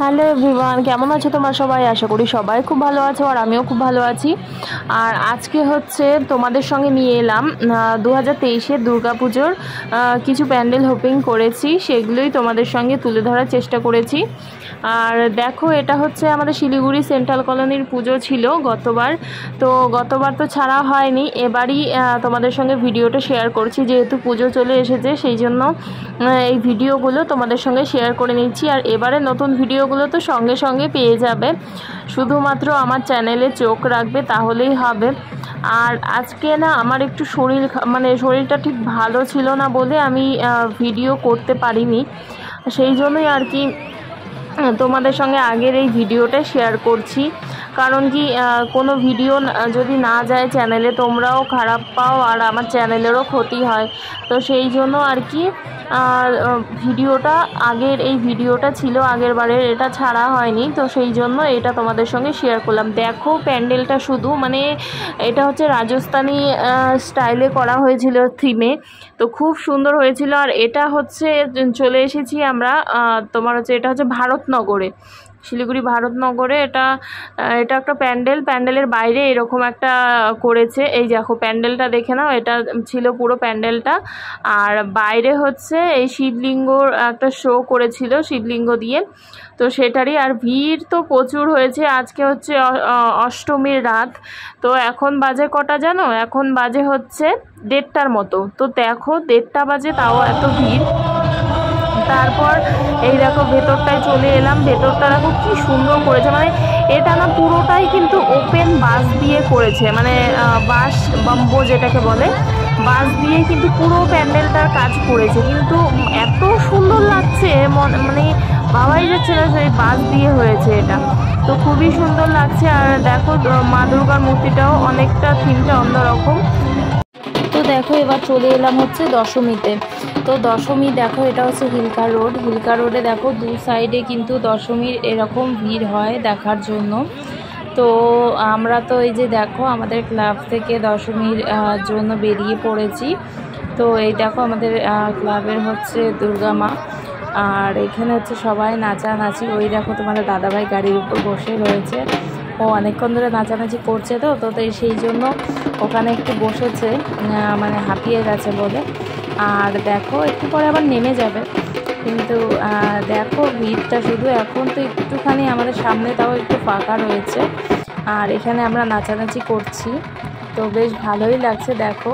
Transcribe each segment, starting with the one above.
Hello everyone, কেমন আছো তোমরা সবাই? আশা করি সবাই খুব ভালো আছো আর আমিও খুব ভালো আছি। আর আজকে হচ্ছে তোমাদের সঙ্গে নিয়ে এলাম 2023-এর দুর্গাপুজোর কিছু প্যান্ডেল হোপিং করেছি, সেগুলোই তোমাদের সঙ্গে তুলে ধরার চেষ্টা করেছি। আর দেখো, এটা হচ্ছে আমাদের শিলিগুড়ি সেন্ট্রাল কলোনির পুজো ছিল গতবার তো ছাড়া হয়নি। এবারই তোমাদের সঙ্গে ভিডিওটা শেয়ার করছি, যেহেতু পুজো চলে এসেছে সেই জন্য এই ভিডিওগুলো তোমাদের সঙ্গে শেয়ার করে নিচ্ছি। আর এবারে নতুন ভিডিওগুলো তো সঙ্গে সঙ্গে পেয়ে যাবে, শুধুমাত্র আমার চ্যানেলে চোখ রাখবে তাহলেই হবে। আর আজকে না আমার একটু শরীরটা ঠিক ভালো ছিল না বলে আমি ভিডিও করতে পারিনি, সেই জন্যই আর কি তোমাদের সঙ্গে আগের এই ভিডিওটা শেয়ার করছি। কারণ কি, কোনো ভিডিও যদি না যায় চ্যানেলে তোমরাও খারাপ পাও আর আমার চ্যানেলেরও ক্ষতি হয়, তো সেই জন্য আর কি এই ভিডিওটা ছিল আগের বারের, এটা ছাড়া হয়নি, তো সেই জন্য এটা তোমাদের সঙ্গে শেয়ার করলাম। দেখো প্যান্ডেলটা শুধু এটা হচ্ছে রাজস্থানী স্টাইলে করা হয়েছিল থিমে, তো খুব সুন্দর হয়েছিল। আর এটা হচ্ছে চলে এসেছি আমরা এটা হচ্ছে ভারতনগরে, শিলিগুড়ি ভারতনগরে। এটা একটা প্যান্ডেলের বাইরে এরকম একটা করেছে। এই দেখো প্যান্ডেলটা দেখে নাও, এটা ছিল পুরো প্যান্ডেলটা। আর বাইরে হচ্ছে এই শিবলিঙ্গর একটা শো করেছিল শিবলিঙ্গ দিয়ে, তো সেটারই। আর ভিড় তো প্রচুর হয়েছে। আজকে হচ্ছে অষ্টমীর রাত, তো এখন বাজে কটা জানো? এখন বাজে হচ্ছে 1:30টার মতো। তো দেখো 1:30 বাজে, তাও এত ভিড়। তারপর এই দেখো ভেতরটায় চলে এলাম। ভেতরটা দেখো কি সুন্দর করেছে, এটা না পুরোটাই কিন্তু ওপেন বাঁশ দিয়ে করেছে, বাঁশ বাম্বো যেটাকে বলে, বাঁশ দিয়ে কিন্তু পুরো প্যান্ডেলটার কাজ করেছে। কিন্তু এত সুন্দর লাগছে, ভাবাই যাচ্ছে না সেই বাঁশ দিয়ে হয়েছে এটা, তো খুবই সুন্দর লাগছে। আর দেখো মা দুর্গার মূর্তিটাও অনেকটা থিমটা অন্যরকম। তো দেখো এবার চলে এলাম হচ্ছে দশমীতে। তো দশমী দেখো, এটা হচ্ছে হিলকা রোডে দেখো দু সাইডে কিন্তু দশমীর এরকম ভিড় হয় দেখার জন্য। তো আমরা তো এই যে দেখো আমাদের ক্লাব থেকে দশমীর জন্য বেরিয়ে পড়েছি। তো এই দেখো আমাদের ক্লাবের হচ্ছে দুর্গা মা, আর এখানে হচ্ছে সবাই নাচানাচি। ওই দেখো তোমাদের দাদাভাই গাড়ির উপর বসে রয়েছে, ও অনেকক্ষণ ধরে নাচানাচি করছে, তো সেই জন্য ওখানে একটু বসেছে, হাঁপিয়ে গেছে বলে। আর দেখো একটু পরে আবার নেমে যাবে। কিন্তু দেখো ভিড়টা শুধু এখন তো একটুখানি আমাদের সামনে তাও একটু ফাঁকা রয়েছে, আর এখানে আমরা নাচানাচি করছি, তো বেশ ভালোই লাগছে দেখো।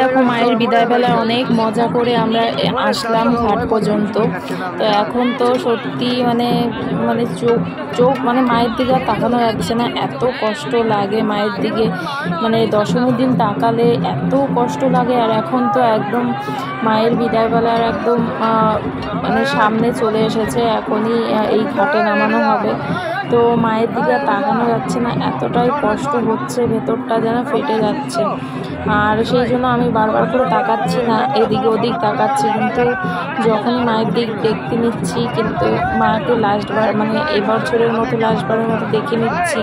দেখো মায়ের বিদায়বেলায় অনেক মজা করে আমরা আসলাম ঘাট পর্যন্ত। তো এখন তো সত্যি চোখ মায়ের দিকে আর তাকানো যাচ্ছে না, এত কষ্ট লাগে মায়ের দিকে। দশমীর দিন তাকালে এত কষ্ট লাগে। আর এখন তো একদম মায়ের বিদায়বেলার একদম সামনে চলে এসেছে, এখনই এই ঘাটে নামানো হবে। তো মায়ের দিকে তাকানো যাচ্ছে না, এতটাই কষ্ট হচ্ছে, ভেতরটা যেন ফেটে যাচ্ছে। আর সেই জন্য আমি বারবার করে তাকাচ্ছি না, এদিক ওদিক তাকাচ্ছি, কিন্তু যখনই মায়ের দিক দেখতে নিচ্ছি, কিন্তু মাকে লাস্টবার এবছরের মতো লাস্টবারের মতো দেখে নিচ্ছি।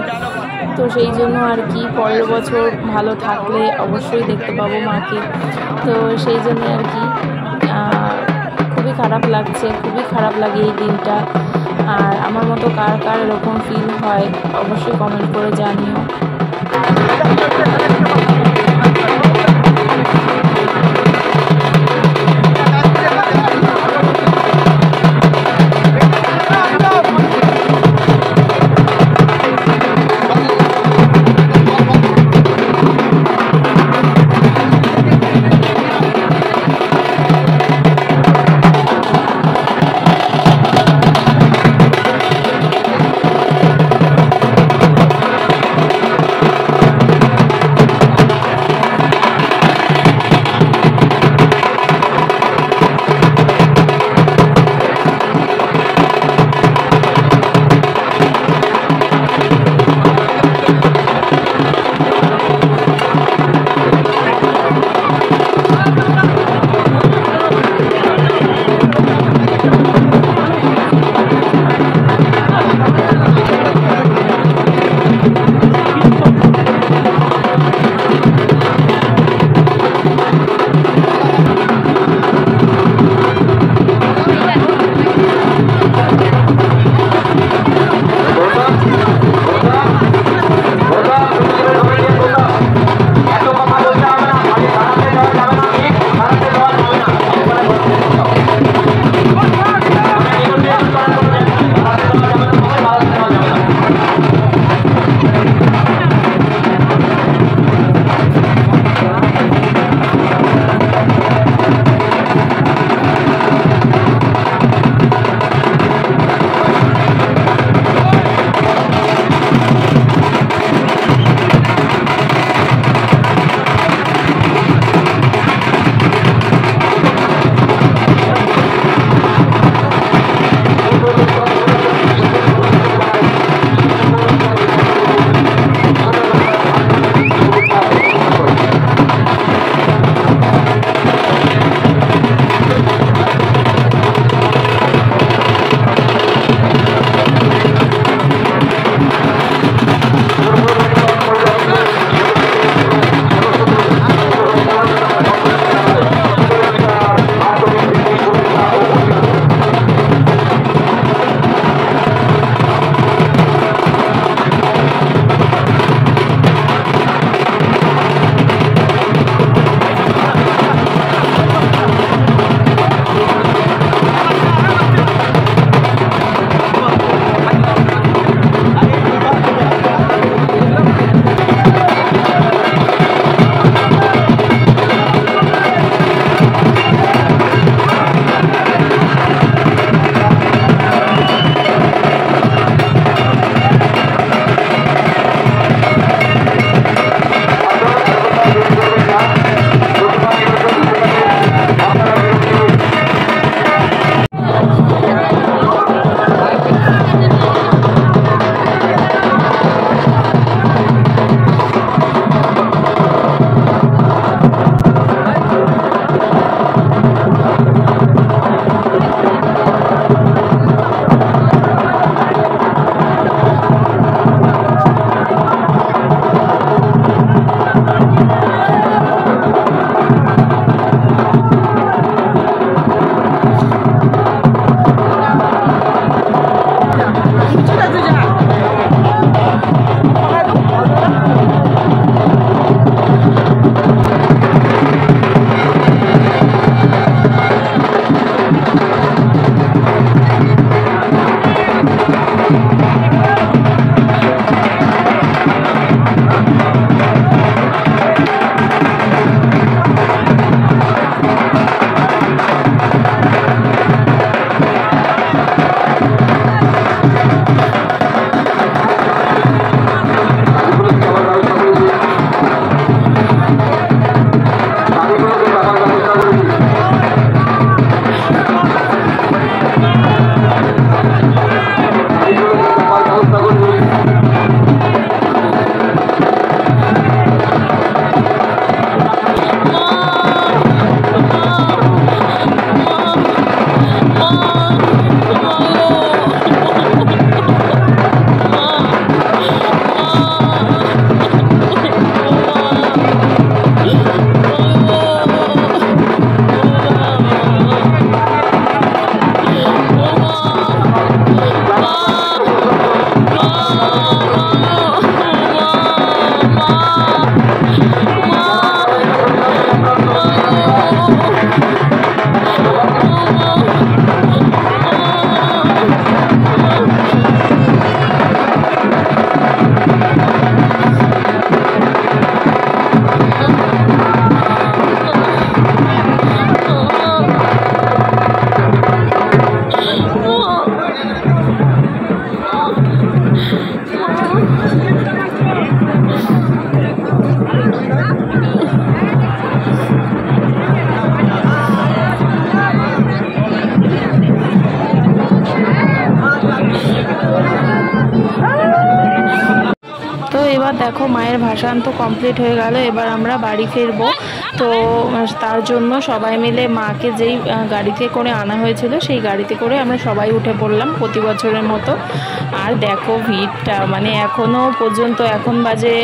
তো সেই জন্য আর কি পরের বছর ভালো থাকলে অবশ্যই দেখতে পাবো মাকে। তো সেই জন্য আর কি খুবই খারাপ লাগে এই দিনটা। আর আমার মতো কার কার এরকম ফিল হয় অবশ্যই কমেন্ট করে জানিও। তো এবার দেখো মায়ের ভাসান তো কমপ্লিট হয়ে গেল, এবার আমরা বাড়ি ফিরবো। তো তার জন্য সবাই মিলে মাকে যেই গাড়িতে করে আনা হয়েছিল সেই গাড়িতে করে আমরা সবাই উঠে পড়লাম প্রতি বছরের মতো। আর দেখো ভিড়টা, মানে এখনও পর্যন্ত, এখন বাজে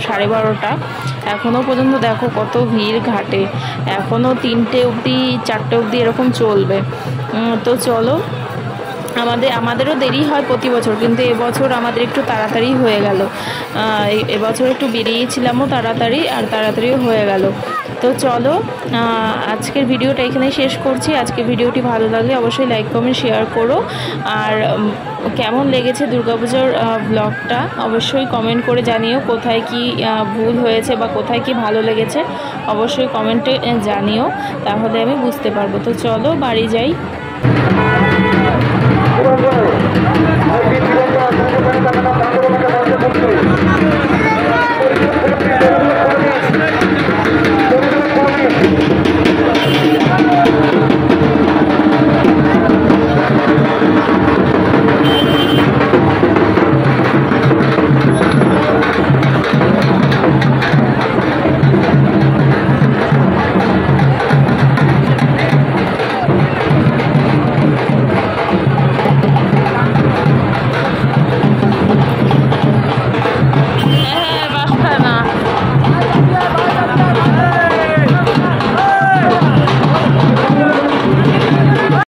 12:30, এখনও পর্যন্ত দেখো কত ভিড় ঘাটে, এখনও 3টে অবধি 4টে অবধি এরকম চলবে। তো চলো, আমাদেরও দেরি হয় প্রতি বছর, কিন্তু এবছর আমাদের একটু তাড়াতাড়ি হয়ে গেল। এবছর একটু বেরিয়েছিলামও তাড়াতাড়ি, আর তাড়াতাড়িও হয়ে গেল। তো চলো, আজকের ভিডিওটা এখানেই শেষ করছি। আজকের ভিডিওটি ভালো লাগলে অবশ্যই লাইক কমেন্ট শেয়ার করো। আর কেমন লেগেছে দুর্গাপুজোর ব্লগটা অবশ্যই কমেন্ট করে জানিও। কোথায় কি ভুল হয়েছে বা কোথায় কি ভালো লেগেছে অবশ্যই কমেন্টে জানিও, তাহলে আমি বুঝতে পারবো। তো চলো বাড়ি যাই।